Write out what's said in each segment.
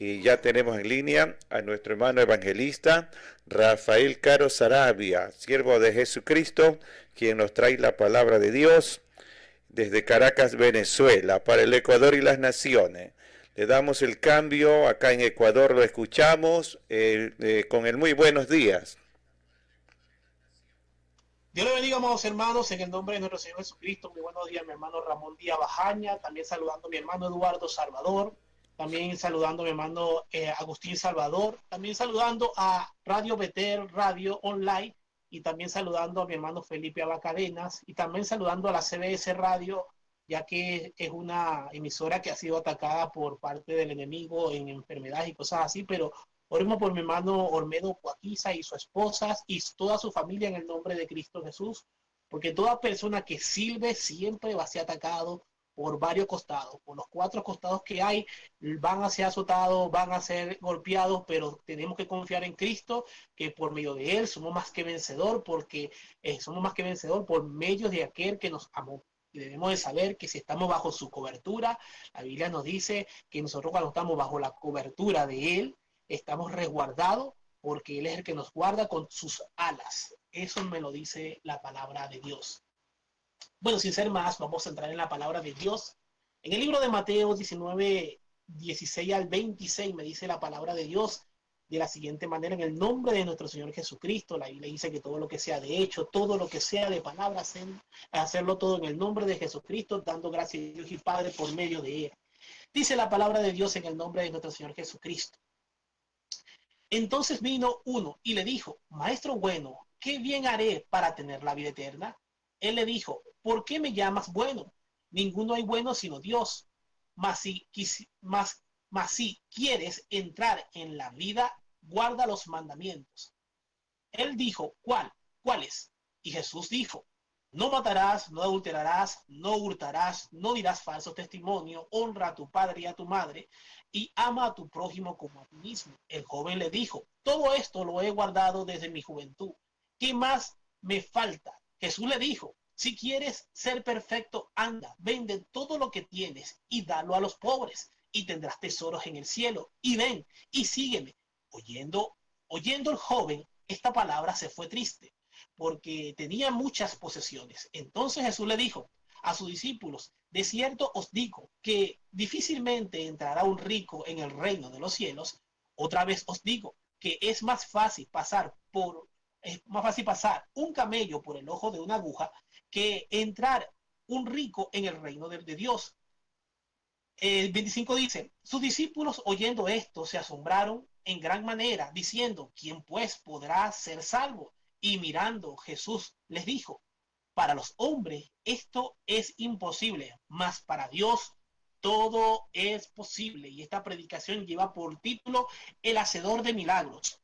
Y ya tenemos en línea a nuestro hermano evangelista Rafael Caro Sarabia, siervo de Jesucristo, quien nos trae la palabra de Dios desde Caracas, Venezuela, para el Ecuador y las naciones. Le damos el cambio, acá en Ecuador lo escuchamos con el muy buenos días. Dios le bendiga, amados hermanos, en el nombre de nuestro Señor Jesucristo. Muy buenos días, mi hermano Ramón Díaz Bajaña. También saludando a mi hermano Eduardo Salvador. También saludando a mi hermano Agustín Salvador. También saludando a Radio Betel, Radio Online. Y también saludando a mi hermano Felipe Abacadenas. Y también saludando a la CBS Radio, ya que es una emisora que ha sido atacada por parte del enemigo en enfermedades y cosas así. Pero oremos por mi hermano Olmedo Coaquiza y su esposa y toda su familia en el nombre de Cristo Jesús, porque toda persona que sirve siempre va a ser atacado por varios costados, por los cuatro costados que hay, van a ser azotados, van a ser golpeados, pero tenemos que confiar en Cristo, que por medio de Él somos más que vencedor, porque somos más que vencedor por medio de aquel que nos amó. Y debemos de saber que si estamos bajo su cobertura, la Biblia nos dice que nosotros cuando estamos bajo la cobertura de Él, estamos resguardados porque Él es el que nos guarda con sus alas. Eso me lo dice la palabra de Dios. Bueno, sin ser más, vamos a entrar en la palabra de Dios. En el libro de Mateo 19, 16 al 26 me dice la palabra de Dios de la siguiente manera: en el nombre de nuestro Señor Jesucristo. La Biblia dice que todo lo que sea de hecho, todo lo que sea de palabras, hacerlo todo en el nombre de Jesucristo, dando gracias a Dios y Padre por medio de Él. Dice la palabra de Dios en el nombre de nuestro Señor Jesucristo. Entonces vino uno y le dijo: Maestro bueno, ¿qué bien haré para tener la vida eterna? Él le dijo: ¿por qué me llamas bueno? Ninguno hay bueno sino Dios. Mas si quieres entrar en la vida, guarda los mandamientos. Él dijo: ¿Cuáles? Y Jesús dijo: no matarás, no adulterarás, no hurtarás, no dirás falso testimonio, honra a tu padre y a tu madre, y ama a tu prójimo como a ti mismo. El joven le dijo: todo esto lo he guardado desde mi juventud. ¿Qué más me falta? Jesús le dijo: si quieres ser perfecto, anda, vende todo lo que tienes y dalo a los pobres, y tendrás tesoros en el cielo. Y ven y sígueme. Oyendo, oyendo el joven esta palabra, se fue triste, porque tenía muchas posesiones. Entonces Jesús le dijo a sus discípulos: de cierto os digo que difícilmente entrará un rico en el reino de los cielos. Otra vez os digo que es más fácil pasar un camello por el ojo de una aguja que entrar un rico en el reino de Dios. El 25 dice: sus discípulos oyendo esto se asombraron en gran manera, diciendo: ¿quién pues podrá ser salvo? Y mirando, Jesús les dijo: para los hombres esto es imposible, mas para Dios todo es posible. Y esta predicación lleva por título: el hacedor de milagros.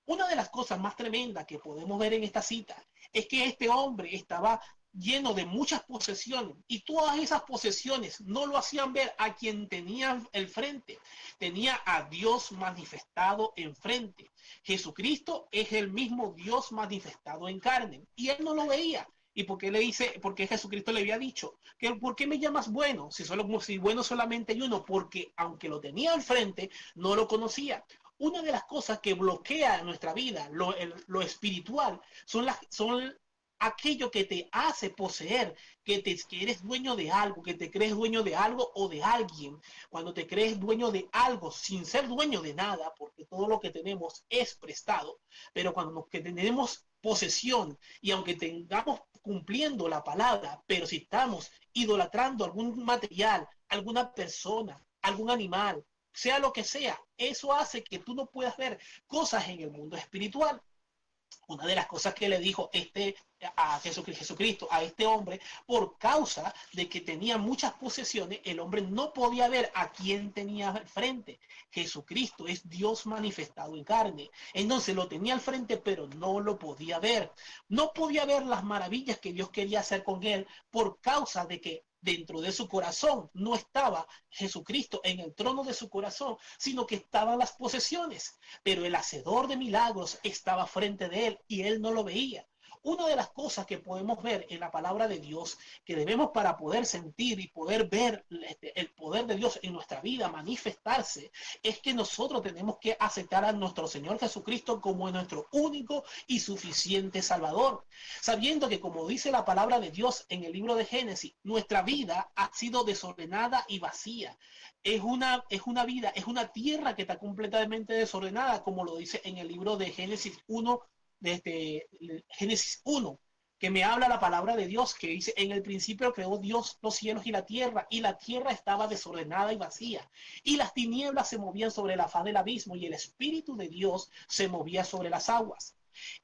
Una de las cosas más tremendas que podemos ver en esta cita es que este hombre estaba lleno de muchas posesiones, y todas esas posesiones no lo hacían ver a quien tenía el frente. Tenía a Dios manifestado enfrente. Jesucristo es el mismo Dios manifestado en carne, y él no lo veía. ¿Y por qué le dice? Porque Jesucristo le había dicho que ¿por qué me llamas bueno? Si bueno solamente hay uno, porque aunque lo tenía al frente, no lo conocía. Una de las cosas que bloquea nuestra vida, lo espiritual, son aquello que te hace poseer, que eres dueño de algo, que te crees dueño de algo o de alguien. Cuando te crees dueño de algo sin ser dueño de nada, porque todo lo que tenemos es prestado, pero cuando que tenemos posesión, y aunque tengamos cumpliendo la palabra, pero si estamos idolatrando algún material, alguna persona, algún animal, sea lo que sea, eso hace que tú no puedas ver cosas en el mundo espiritual. Una de las cosas que le dijo a Jesucristo a este hombre: por causa de que tenía muchas posesiones, el hombre no podía ver a quién tenía al frente. Jesucristo es Dios manifestado en carne, entonces lo tenía al frente pero no lo podía ver. No podía ver las maravillas que Dios quería hacer con él, por causa de que dentro de su corazón no estaba Jesucristo en el trono de su corazón, sino que estaban las posesiones. Pero el hacedor de milagros estaba frente de él y él no lo veía. Una de las cosas que podemos ver en la palabra de Dios, que debemos para poder sentir y poder ver el poder de Dios en nuestra vida manifestarse, es que nosotros tenemos que aceptar a nuestro Señor Jesucristo como nuestro único y suficiente Salvador, sabiendo que, como dice la palabra de Dios en el libro de Génesis, nuestra vida ha sido desordenada y vacía. Es una vida, es una tierra que está completamente desordenada, como lo dice en el libro de Génesis 1, desde Génesis 1, que me habla la palabra de Dios, que dice: en el principio creó Dios los cielos y la tierra estaba desordenada y vacía, y las tinieblas se movían sobre la faz del abismo, y el Espíritu de Dios se movía sobre las aguas.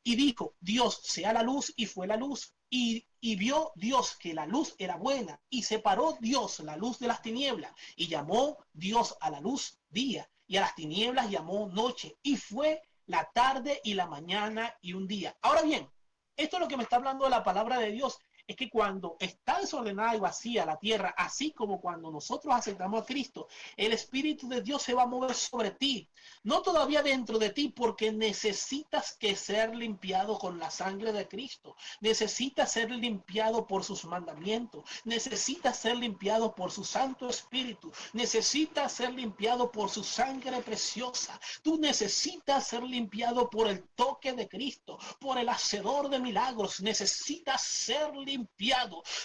Y dijo Dios: sea la luz, y fue la luz. Y vio Dios que la luz era buena, y separó Dios la luz de las tinieblas, y llamó Dios a la luz día, y a las tinieblas llamó noche, y fue la tarde y la mañana y un día. Ahora bien, esto es lo que me está hablando de la palabra de Dios, es que cuando está desordenada y vacía la tierra, así como cuando nosotros aceptamos a Cristo, el Espíritu de Dios se va a mover sobre ti, no todavía dentro de ti, porque necesitas que ser limpiado con la sangre de Cristo, necesitas ser limpiado por sus mandamientos, necesitas ser limpiado por su Santo Espíritu, necesitas ser limpiado por su sangre preciosa, tú necesitas ser limpiado por el toque de Cristo, por el hacedor de milagros, necesitas ser limpiado.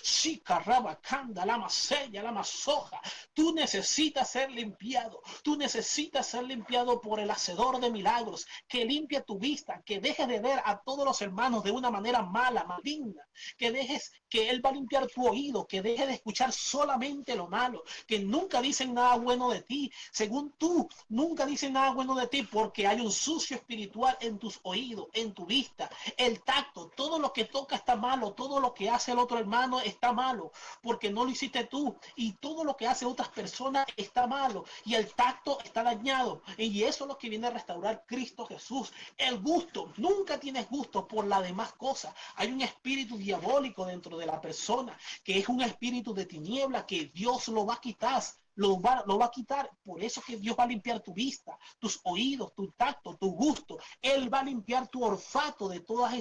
Si carraba canda, la masella, la masoja, tú necesitas ser limpiado, tú necesitas ser limpiado por el hacedor de milagros, que limpia tu vista, que dejes de ver a todos los hermanos de una manera mala, maligna, que dejes que Él va a limpiar tu oído, que dejes de escuchar solamente lo malo, que nunca dicen nada bueno de ti, según tú, nunca dicen nada bueno de ti, porque hay un sucio espiritual en tus oídos, en tu vista, el tacto, todo lo que toca está malo, todo lo que hace el otro hermano está malo, porque no lo hiciste tú, y todo lo que hace otras personas está malo, y el tacto está dañado, y eso es lo que viene a restaurar Cristo Jesús. El gusto, nunca tienes gusto por las demás cosas. Hay un espíritu diabólico dentro de la persona, que es un espíritu de tiniebla, que Dios lo va a quitar. Lo va a quitar. Por eso que Dios va a limpiar tu vista, tus oídos, tu tacto, tu gusto. Él va a limpiar tu olfato de todas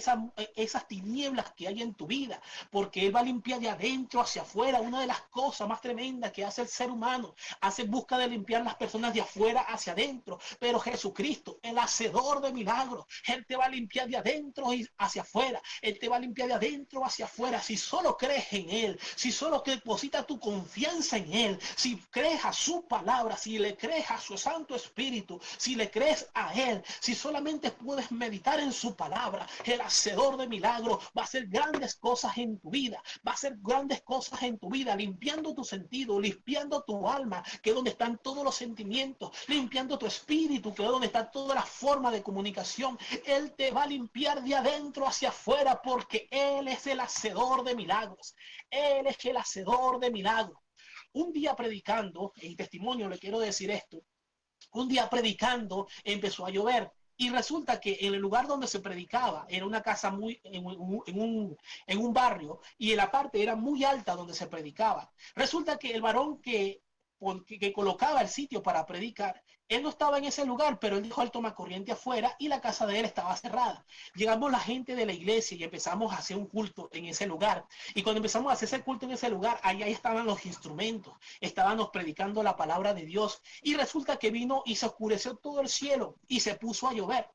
esas tinieblas que hay en tu vida, porque Él va a limpiar de adentro hacia afuera. Una de las cosas más tremendas que hace el ser humano, busca de limpiar las personas de afuera hacia adentro, pero Jesucristo, el hacedor de milagros, Él te va a limpiar de adentro y hacia afuera. Él te va a limpiar de adentro hacia afuera. Si solo crees en Él, si solo depositas tu confianza en Él, si crees a su palabra, si le crees a su Santo Espíritu, si le crees a Él, si solamente puedes meditar en su palabra, el hacedor de milagros va a hacer grandes cosas en tu vida, va a hacer grandes cosas en tu vida, limpiando tu sentido, limpiando tu alma, que es donde están todos los sentimientos, limpiando tu espíritu, que es donde está toda la forma de comunicación. Él te va a limpiar de adentro hacia afuera, porque Él es el hacedor de milagros. Él es el hacedor de milagros. Un día predicando, en testimonio le quiero decir esto, un día predicando empezó a llover, y resulta que en el lugar donde se predicaba era una casa muy en un barrio, y en la parte era muy alta donde se predicaba. Resulta que el varón que colocaba el sitio para predicar, él no estaba en ese lugar, pero él dejó el tomacorriente afuera y la casa de él estaba cerrada. Llegamos la gente de la iglesia y empezamos a hacer un culto en ese lugar. Y cuando empezamos a hacer ese culto en ese lugar, ahí estaban los instrumentos, estábamos predicando la palabra de Dios. Y resulta que vino y se oscureció todo el cielo y se puso a llover.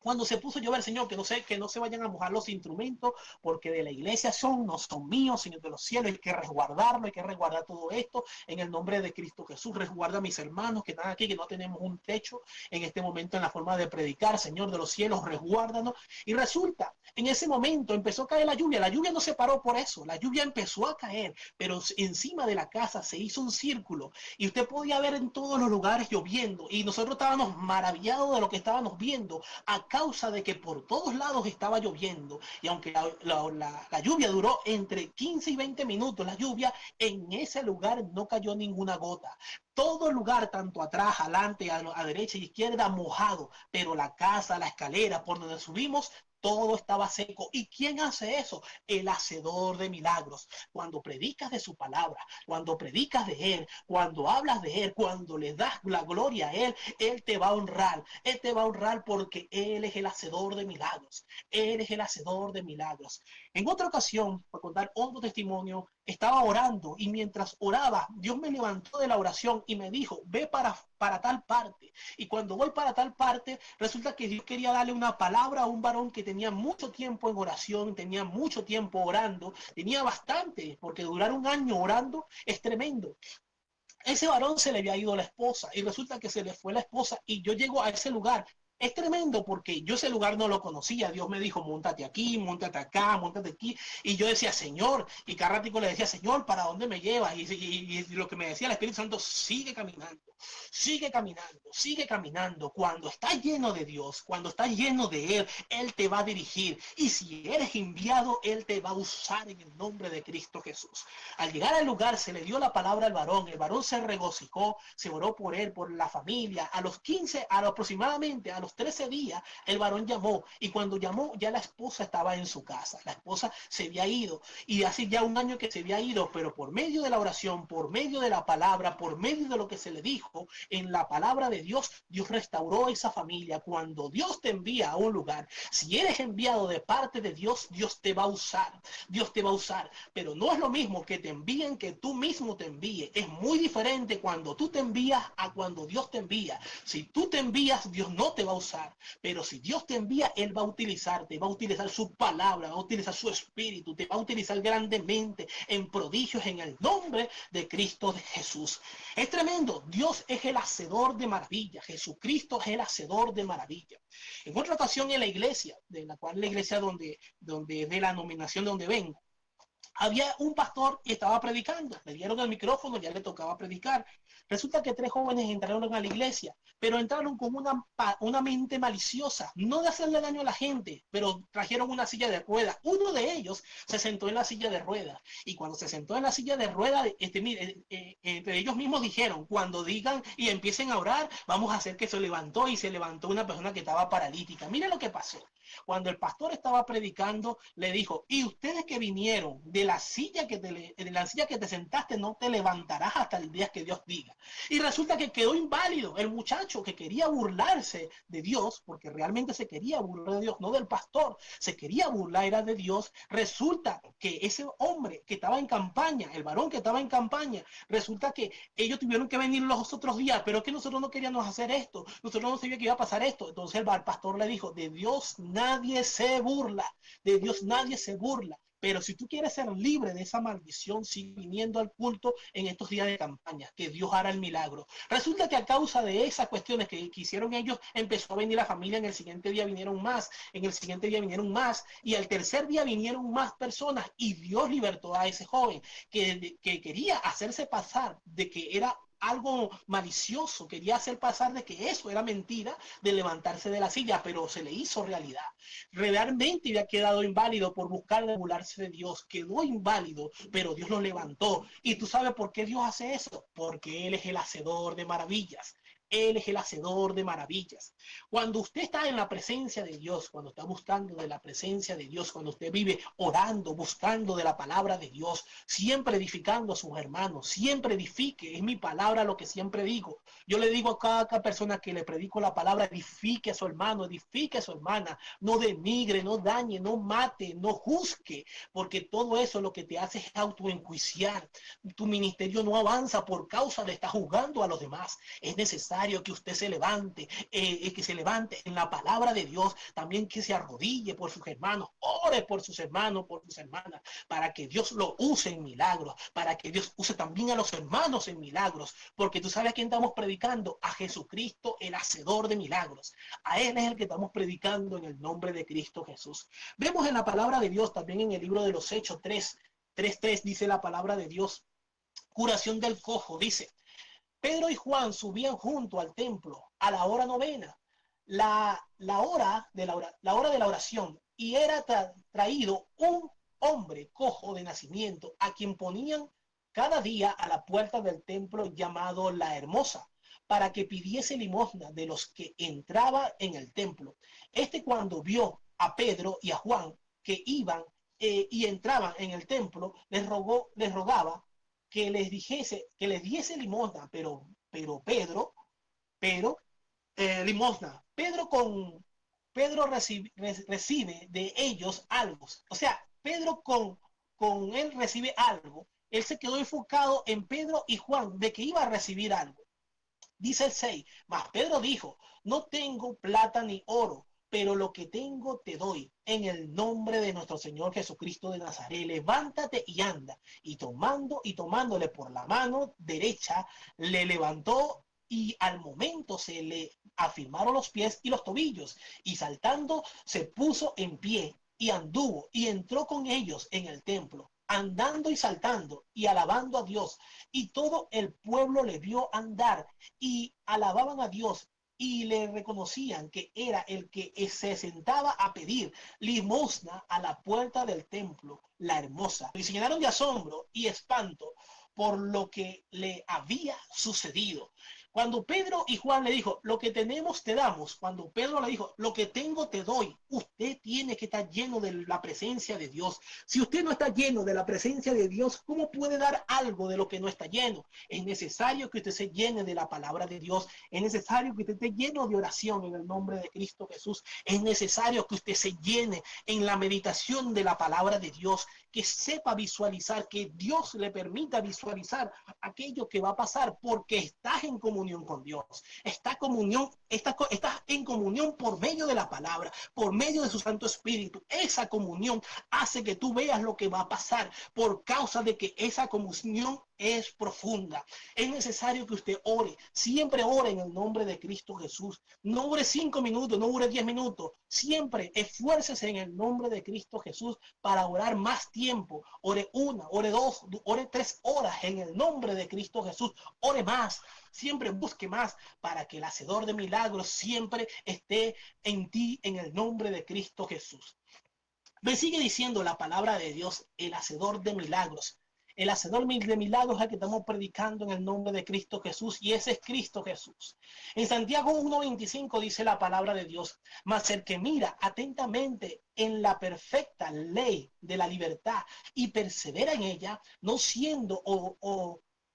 Cuando se puso a llover, Señor, que no se vayan a mojar los instrumentos, porque de la iglesia no son míos, Señor de los cielos, hay que resguardarlo, hay que resguardar todo esto en el nombre de Cristo Jesús. Resguarda a mis hermanos que están aquí, que no tenemos un techo en este momento en la forma de predicar, Señor de los cielos, resguárdanos. Y resulta, en ese momento empezó a caer la lluvia no se paró por eso, la lluvia empezó a caer, pero encima de la casa se hizo un círculo, y usted podía ver en todos los lugares lloviendo, y nosotros estábamos maravillados de lo que estábamos viendo, a causa de que por todos lados estaba lloviendo. Y aunque la lluvia duró entre 15 y 20 minutos, la lluvia, en ese lugar no cayó ninguna gota. Todo el lugar, tanto atrás, adelante, a derecha y izquierda, mojado, pero la casa, la escalera por donde subimos, todo estaba seco. ¿Y quién hace eso? El hacedor de milagros. Cuando predicas de su palabra, cuando predicas de él, cuando hablas de él, cuando le das la gloria a él, él te va a honrar. Él te va a honrar porque él es el hacedor de milagros. Él es el hacedor de milagros. En otra ocasión, para contar otro testimonio, estaba orando y mientras oraba, Dios me levantó de la oración y me dijo, ve para tal parte. Y cuando voy para tal parte, resulta que Dios quería darle una palabra a un varón que tenía mucho tiempo en oración, tenía mucho tiempo orando, tenía bastante, porque durar un año orando es tremendo. Ese varón se le había ido la esposa y resulta que se le fue la esposa y yo llego a ese lugar. Es tremendo porque yo ese lugar no lo conocía. Dios me dijo, móntate aquí, móntate acá, móntate aquí. Y yo decía, Señor, y cada ratico le decía, Señor, ¿para dónde me llevas? Y lo que me decía el Espíritu Santo, sigue caminando, sigue caminando, sigue caminando. Cuando estás lleno de Dios, cuando estás lleno de Él, Él te va a dirigir. Y si eres enviado, Él te va a usar en el nombre de Cristo Jesús. Al llegar al lugar se le dio la palabra al varón, el varón se regocijó, se oró por él, por la familia. A los 15, aproximadamente, a los 13 días, el varón llamó y cuando llamó ya la esposa estaba en su casa, la esposa se había ido y hace ya un año que se había ido, pero por medio de la oración, por medio de la palabra, por medio de lo que se le dijo en la palabra de Dios, Dios restauró esa familia. Cuando Dios te envía a un lugar, si eres enviado de parte de Dios, Dios te va a usar, Dios te va a usar, pero no es lo mismo que te envíen que tú mismo te envíes. Es muy diferente cuando tú te envías a cuando Dios te envía. Si tú te envías, Dios no te va a usar, pero si Dios te envía, Él va a utilizarte, va a utilizar su palabra, va a utilizar su espíritu, te va a utilizar grandemente en prodigios en el nombre de Cristo de Jesús. Es tremendo. Dios es el hacedor de maravillas. Jesucristo es el hacedor de maravillas. En otra ocasión en la iglesia, de la cual la iglesia donde de la nominación de donde vengo, había un pastor y estaba predicando. Le dieron el micrófono, ya le tocaba predicar. Resulta que 3 jóvenes entraron a la iglesia, pero entraron con una mente maliciosa, no de hacerle daño a la gente, pero trajeron una silla de ruedas. Uno de ellos se sentó en la silla de ruedas y cuando se sentó en la silla de ruedas, entre ellos mismos dijeron, cuando digan y empiecen a orar, vamos a hacer que se levantó y se levantó una persona que estaba paralítica. Mire lo que pasó. Cuando el pastor estaba predicando, le dijo, y ustedes que vinieron de la silla que te sentaste, no te levantarás hasta el día que Dios diga. Y resulta que quedó inválido el muchacho que quería burlarse de Dios, porque realmente se quería burlar de Dios, no del pastor, se quería burlar era de Dios. Resulta que ese hombre que estaba en campaña, el varón que estaba en campaña, resulta que ellos tuvieron que venir los otros días, pero es que nosotros no queríamos hacer esto, nosotros no sabíamos que iba a pasar esto. Entonces el pastor le dijo, de Dios nadie se burla, de Dios nadie se burla. Pero si tú quieres ser libre de esa maldición, sigue viniendo al culto en estos días de campaña, que Dios hará el milagro. Resulta que a causa de esas cuestiones que hicieron ellos, empezó a venir la familia, en el siguiente día vinieron más, en el siguiente día vinieron más, y al tercer día vinieron más personas, y Dios libertó a ese joven que quería hacerse pasar de que era algo malicioso, quería hacer pasar de que eso era mentira, de levantarse de la silla, pero se le hizo realidad. Realmente había quedado inválido por buscar burlarse de Dios, quedó inválido, pero Dios lo levantó. ¿Y tú sabes por qué Dios hace eso? Porque Él es el hacedor de maravillas. Él es el hacedor de maravillas. Cuando usted está en la presencia de Dios, cuando está buscando de la presencia de Dios, cuando usted vive orando, buscando de la palabra de Dios, siempre edificando a sus hermanos, siempre edifique, es mi palabra lo que siempre digo. Yo le digo a cada persona que le predico la palabra, edifique a su hermano, edifique a su hermana, no denigre, no dañe, no mate, no juzgue, porque todo eso lo que te hace es autoenjuiciar. Tu ministerio no avanza por causa de estar juzgando a los demás. Es necesario que usted se levante, que se levante en la palabra de Dios, también que se arrodille por sus hermanos, ore por sus hermanos, por sus hermanas, para que Dios lo use en milagros, para que Dios use también a los hermanos en milagros, porque tú sabes a quién estamos predicando, a Jesucristo, el hacedor de milagros. A Él es el que estamos predicando en el nombre de Cristo Jesús. Vemos en la palabra de Dios, también en el libro de los Hechos 3:3 dice la palabra de Dios, curación del cojo, dice, Pedro y Juan subían junto al templo a la hora novena, la hora de la oración, y era traído un hombre cojo de nacimiento, a quien ponían cada día a la puerta del templo llamado La Hermosa, para que pidiese limosna de los que entraba en el templo. Este cuando vio a Pedro y a Juan que iban y entraban en el templo, les rogaba que les diese limosna, pero limosna. Pedro recibe de ellos algo. O sea, Pedro con él recibe algo. Él se quedó enfocado en Pedro y Juan de que iba a recibir algo. Dice el 6, mas Pedro dijo, no tengo plata ni oro, pero lo que tengo te doy. En el nombre de nuestro Señor Jesucristo de Nazaret, levántate y anda. Y tomándole por la mano derecha, le levantó y al momento se le afirmaron los pies y los tobillos. Y saltando se puso en pie y anduvo y entró con ellos en el templo, andando y saltando y alabando a Dios. Y todo el pueblo le vio andar y alababan a Dios y le reconocían que era el que se sentaba a pedir limosna a la puerta del templo, la hermosa. Y se llenaron de asombro y espanto por lo que le había sucedido. Cuando Pedro y Juan le dijo, lo que tenemos te damos, cuando Pedro le dijo, lo que tengo te doy, usted tiene que estar lleno de la presencia de Dios. Si usted no está lleno de la presencia de Dios, ¿cómo puede dar algo de lo que no está lleno? Es necesario que usted se llene de la palabra de Dios. Es necesario que usted esté lleno de oración en el nombre de Cristo Jesús. Es necesario que usted se llene en la meditación de la palabra de Dios, que sepa visualizar, que Dios le permita visualizar aquello que va a pasar, porque estás en comunión con Dios. Estás en comunión por medio de la palabra, por medio de su Santo Espíritu. Esa comunión hace que tú veas lo que va a pasar por causa de que esa comunión es profunda. Es necesario que usted ore, siempre ore en el nombre de Cristo Jesús. No ore 5 minutos, no ore 10 minutos. Siempre esfuércese en el nombre de Cristo Jesús para orar más tiempo. Ore 1, ore 2, ore 3 horas en el nombre de Cristo Jesús. Ore más, siempre busque más para que el hacedor de milagros siempre esté en ti en el nombre de Cristo Jesús. Me sigue diciendo la palabra de Dios, el hacedor de milagros. El hacedor de milagros es el que estamos predicando en el nombre de Cristo Jesús, y ese es Cristo Jesús. En Santiago 1:25 dice la palabra de Dios, mas el que mira atentamente en la perfecta ley de la libertad y persevera en ella, no siendo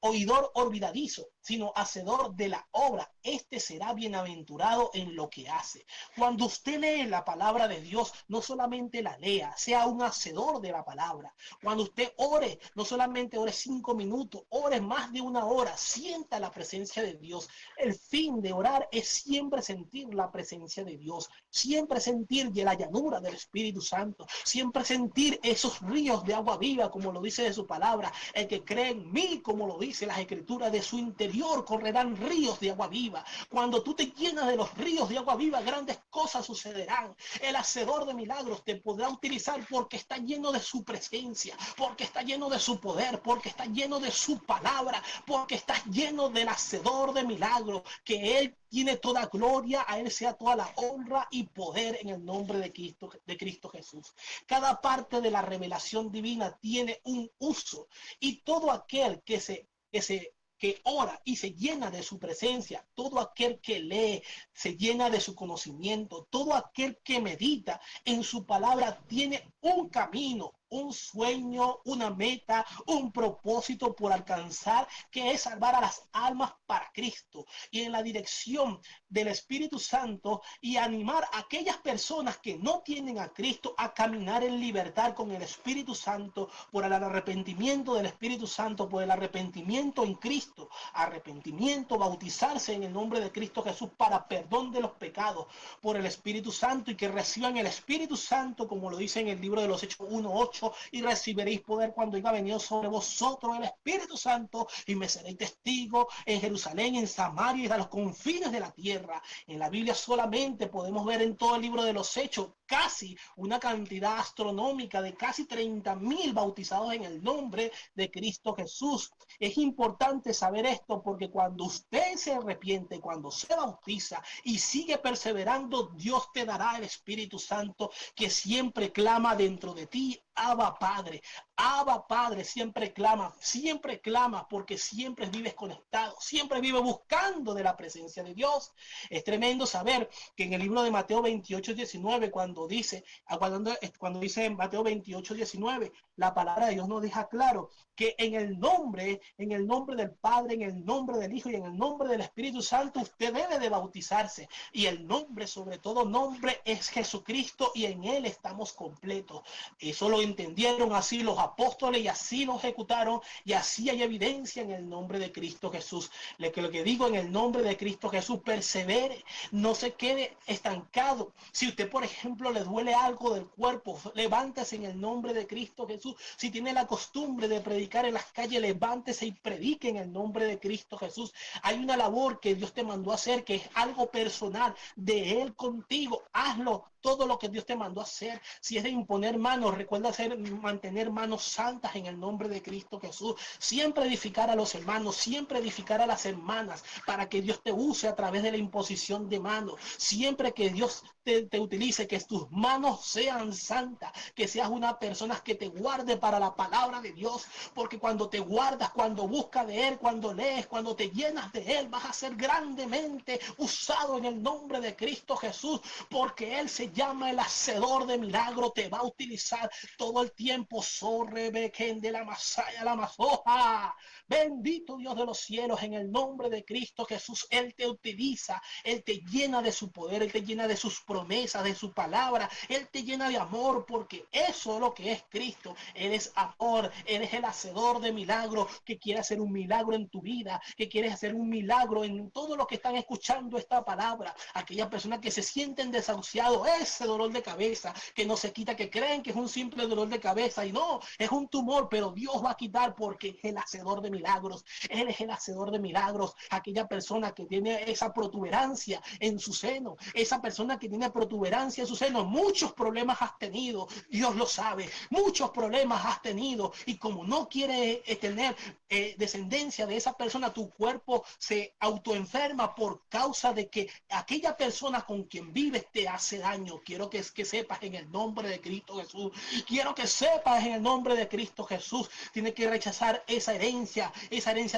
oidor olvidadizo, sino hacedor de la obra, este será bienaventurado en lo que hace. Cuando usted lee la palabra de Dios, no solamente la lea, sea un hacedor de la palabra. Cuando usted ore, no solamente ore 5 minutos, ore más de 1 hora, sienta la presencia de Dios. El fin de orar es siempre sentir la presencia de Dios, siempre sentir de la llanura del Espíritu Santo, siempre sentir esos ríos de agua viva, como lo dice de su palabra. El que cree en mí, como lo dice las Escrituras, de su interior correrán ríos de agua viva. Cuando tú te llenas de los ríos de agua viva, grandes cosas sucederán. El hacedor de milagros te podrá utilizar porque está lleno de su presencia, porque está lleno de su poder, porque está lleno de su palabra, porque está lleno del hacedor de milagros, que él tiene toda gloria, a él sea toda la honra y poder en el nombre de Cristo Jesús. Cada parte de la revelación divina tiene un uso, y todo aquel que ora y se llena de su presencia, todo aquel que lee se llena de su conocimiento, todo aquel que medita en su palabra tiene un camino, un sueño, una meta, un propósito por alcanzar, que es salvar a las almas para Cristo, y en la dirección del Espíritu Santo, y animar a aquellas personas que no tienen a Cristo a caminar en libertad con el Espíritu Santo, por el arrepentimiento del Espíritu Santo, por el arrepentimiento en Cristo, arrepentimiento, bautizarse en el nombre de Cristo Jesús para perdón de los pecados por el Espíritu Santo, y que reciban el Espíritu Santo, como lo dice en el libro de los Hechos 1:8, y recibiréis poder cuando haya venido sobre vosotros el Espíritu Santo, y me seréis testigo en Jerusalén, en Samaria y a los confines de la tierra. En la Biblia solamente podemos ver en todo el libro de los Hechos casi una cantidad astronómica de casi 30,000 bautizados en el nombre de Cristo Jesús. Es importante saber esto, porque cuando usted se arrepiente, cuando se bautiza y sigue perseverando, Dios te dará el Espíritu Santo, que siempre clama dentro de ti: Abba Padre, Abba Padre, siempre clama porque siempre vives conectado, siempre vives buscando de la presencia de Dios. Es tremendo saber que en el libro de Mateo 28:19, cuando dice en Mateo 28:19, la palabra de Dios nos deja claro que en el nombre del Padre, en el nombre del Hijo y en el nombre del Espíritu Santo, usted debe de bautizarse. Y el nombre, sobre todo nombre, es Jesucristo y en Él estamos completos. Eso lo entendieron así los apóstoles y así lo ejecutaron y así hay evidencia en el nombre de Cristo Jesús. Lo que digo en el nombre de Cristo Jesús, persevere, no se quede estancado. Si usted, por ejemplo, le duele algo del cuerpo, levántese en el nombre de Cristo Jesús. Si tiene la costumbre de predicar en las calles, levántese y predique en el nombre de Cristo Jesús. Hay una labor que Dios te mandó a hacer, que es algo personal de Él contigo. Hazlo, todo lo que Dios te mandó a hacer. Si es de imponer manos, recuerda mantener manos santas en el nombre de Cristo Jesús. Siempre edificar a los hermanos, siempre edificar a las hermanas, para que Dios te use a través de la imposición de manos. Siempre que Dios te utilice, que tus manos sean santas, que seas una persona que te guarde para la palabra de Dios, porque cuando te guardas, cuando buscas de Él, cuando lees, cuando te llenas de Él, vas a ser grandemente usado en el nombre de Cristo Jesús, porque Él se llama el hacedor de milagro, te va a utilizar todo el tiempo. De la masaya, la mazoja. Bendito Dios de los cielos, en el nombre de Cristo Jesús, Él te utiliza, Él te llena de su poder, Él te llena de sus promesas, de su palabra, Él te llena de amor, porque eso es lo que es Cristo. Él es amor, Él es el hacedor de milagros, que quiere hacer un milagro en tu vida, que quiere hacer un milagro en todos los que están escuchando esta palabra. Aquellas personas que se sienten desahuciados, ese dolor de cabeza que no se quita, que creen que es un simple dolor de cabeza y no, es un tumor, pero Dios va a quitar porque es el hacedor de milagros. Él es el hacedor de milagros. Aquella persona que tiene esa protuberancia en su seno, esa persona que tiene protuberancia en su seno, muchos problemas has tenido, Dios lo sabe, muchos problemas has tenido, y como no quiere tener descendencia de esa persona, tu cuerpo se autoenferma por causa de que aquella persona con quien vives te hace daño. Quiero que sepas en el nombre de Cristo Jesús, quiero que sepas en el nombre de Cristo Jesús, tienes que rechazar esa herencia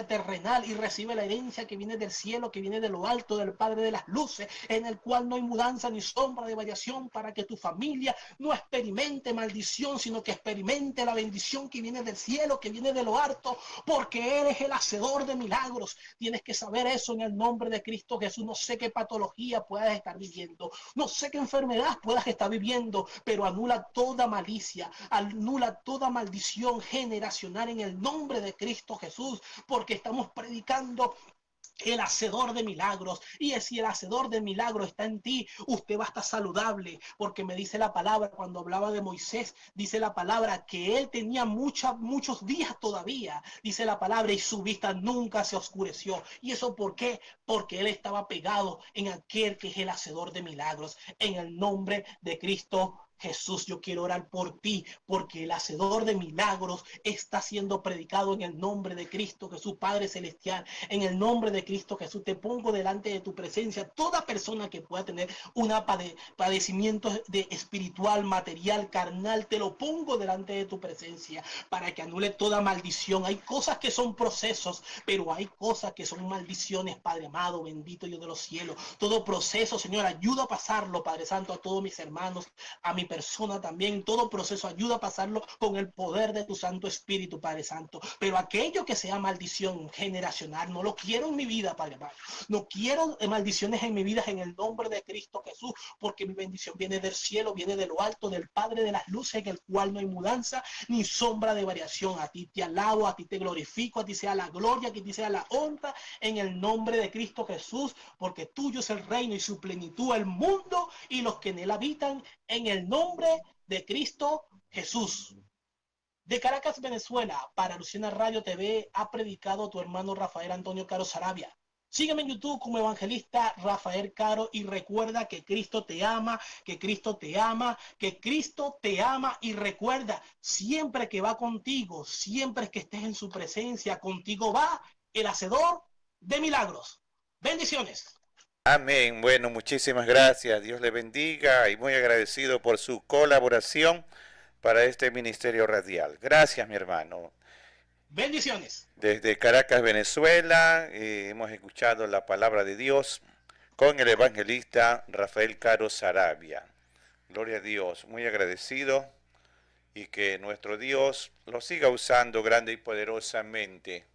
terrenal y recibe la herencia que viene del cielo, que viene de lo alto, del Padre de las luces, en el cual no hay mudanza ni sombra de variación, para que tu familia no experimente maldición, sino que experimente la bendición que viene del cielo, que viene de lo alto, porque Él es el hacedor de milagros. Tienes que saber eso en el nombre de Cristo Jesús. No sé qué patología puedas estar viviendo, no sé qué enfermedad puedas estar viviendo, pero anula toda malicia, anula toda maldición generacional en el nombre de Cristo Jesús, porque estamos predicando el hacedor de milagros. Y si el hacedor de milagros está en ti, usted va a estar saludable, porque me dice la palabra, cuando hablaba de Moisés, dice la palabra que él tenía muchos días todavía, dice la palabra, y su vista nunca se oscureció. ¿Y eso por qué? Porque él estaba pegado en aquel que es el hacedor de milagros. En el nombre de Cristo Jesús, yo quiero orar por ti, porque el hacedor de milagros está siendo predicado en el nombre de Cristo Jesús, Padre Celestial. En el nombre de Cristo Jesús, te pongo delante de tu presencia toda persona que pueda tener un padecimiento de espiritual, material, carnal, te lo pongo delante de tu presencia para que anule toda maldición. Hay cosas que son procesos, pero hay cosas que son maldiciones, Padre amado, bendito Dios de los cielos. Todo proceso, Señor, ayuda a pasarlo, Padre Santo, a todos mis hermanos, a mi persona también. Todo proceso ayuda a pasarlo con el poder de tu Santo Espíritu, Padre Santo. Pero aquello que sea maldición generacional, no lo quiero en mi vida, Padre amado. No quiero maldiciones en mi vida en el nombre de Cristo Jesús, porque mi bendición viene del cielo, viene de lo alto, del Padre de las luces, en el cual no hay mudanza ni sombra de variación. A ti te alabo, a ti te glorifico, a ti sea la gloria, a ti sea la honra, en el nombre de Cristo Jesús, porque tuyo es el reino y su plenitud, el mundo y los que en él habitan, en el nombre de Cristo Jesús. De Caracas, Venezuela, para Luciana Radio TV, ha predicado tu hermano Rafael Antonio Caro Sarabia. Sígueme en YouTube como evangelista Rafael Caro y recuerda que Cristo te ama, que Cristo te ama, que Cristo te ama, y recuerda, siempre que va contigo, siempre que estés en su presencia, contigo va el hacedor de milagros. Bendiciones. Amén. Bueno, muchísimas gracias. Dios le bendiga y muy agradecido por su colaboración para este ministerio radial. Gracias, mi hermano. Bendiciones. Desde Caracas, Venezuela, hemos escuchado la palabra de Dios con el evangelista Rafael Caro Sarabia. Gloria a Dios, muy agradecido y que nuestro Dios lo siga usando grande y poderosamente